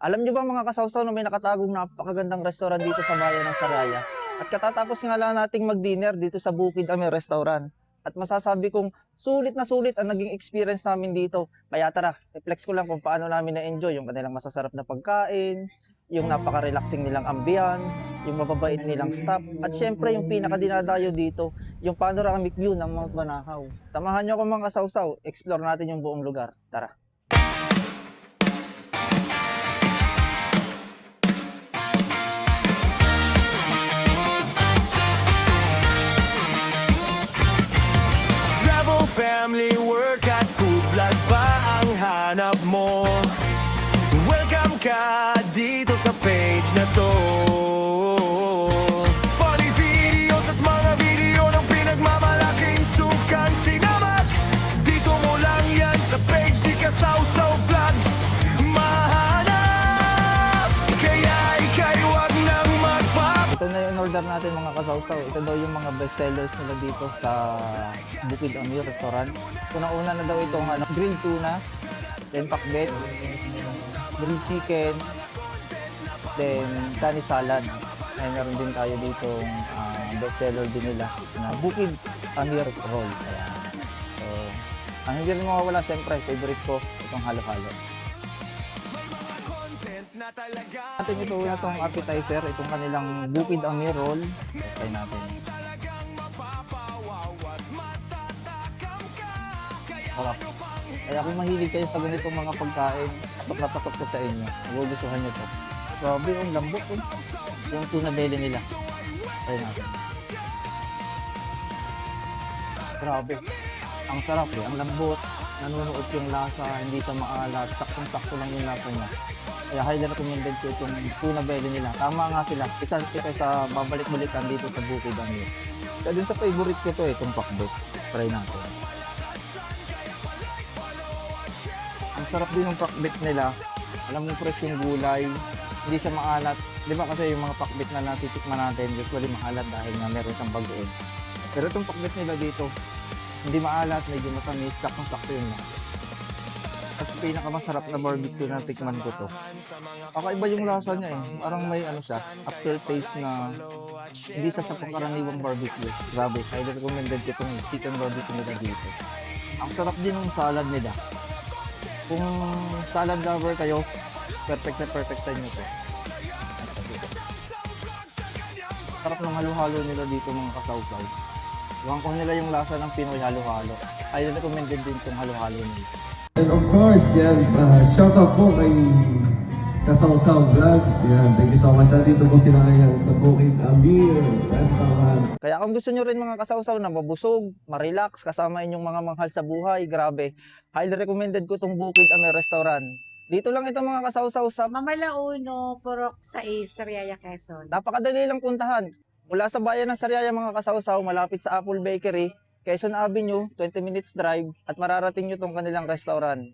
Alam niyo ba mga kasawsaw na may nakatagong napakagandang restaurant dito sa bayan ng Sariaya? At katatapos nga lang nating mag-dinner dito sa Bukid Ame Restaurant. At masasabi kong sulit na sulit ang naging experience namin dito. Kaya tara, reflex ko lang kung paano namin na-enjoy yung kanilang masasarap na pagkain, yung napaka-relaxing nilang ambience, yung mababait nilang staff, at syempre yung pinaka-dinadayo dito, yung panoramic view ng Mount Banahaw. Samahan niyo ako mga kasawsaw, explore natin yung buong lugar. Tara! Travel, family, work at food vlog ba ang hanap mo? Welcome ka dito sa page na to. Funny videos at mga video ng pinagmamalaking sukang sinamak. Dito mo lang yan sa page ni Kasawsaw Vlogs mahanap. Kaya ika'y wag nang Ito na yung order natin mga kasawsaw. Ito daw yung mga best sellers nila dito sa Bukid Ame Restaurant. Una-una na daw itong grilled tuna, then pakbet, grilled chicken, then kani salad. Ay meron din tayo dito best seller din nila na Bukid Ame Roll. Ayan. So, ang hindi rin mawawala syempre, favorite ko itong halo-halo. na talaga. Natin ito na itong appetizer, itong kanilang Bukid Ame Roll. Try natin. Sarap. Kaya kung mahilig kayo sa ganitong mga pagkain, pasok na pasok ko sa inyo. Magugustuhan nyo to. Grabe, yung lambot. Yung tuna belly nila. Try natin. Grabe. Ang sarap eh. Ang lambot. Nanunuot yung lasa. Hindi siya maalat. Saktong-sakto lang yung lasa niya. Kaya highly recommended ko itong tuna belly nila. Tama nga sila. Isa sa babalik-balikan dito sa Bukid Ame. Isa din sa favorite ko to itong pakbet. Try natin. Ang sarap din ng pakbet nila. Alam mo fresh yung gulay. Hindi siya maalat. Di ba kasi yung mga pakbet na natitikman natin usually maalat dahil nga meron siyang bagoong. Pero itong pakbet nila dito, hindi maalat, medyo matamis, saktong-sakto yung lasa. Kasi pinakamasarap na barbecue na tikman ko to. Kakaiba yung lasa niya eh. Parang may ano siya, aftertaste na hindi siya sa pangkaraniwang barbecue. Grabe, highly recommended ko itong chicken barbecue nila dito. Ang sarap din ng salad nila. Kung salad lover kayo, perfect na perfect sa inyo to. Sarap ng halo-halo nila dito mga kasawsaw. Iwan ko nila yung lasa ng Pinoy halo-halo. Highly recommended din itong halo-halo nila. And of course, yan, shout out po kay Kasawsaw Vlogs. Yan, thank you so much. Dito po sila ngayon sa Bukid Ame Restaurant. Kaya kung gusto nyo rin mga kasawsaw na mabusog, marelax, kasama inyong mga manghal sa buhay, grabe. Highly recommended ko itong Bukid Ame Restaurant. Dito lang ito mga kasawsaw sa Mamalauno, Purok 6, Sariaya, Quezon. napakadali lang puntahan. Mula sa bayan ng Sariaya mga kasawsaw, malapit sa Apple Bakery, Quezon Avenue, 20 minutes drive, at mararating nyo itong kanilang restaurant.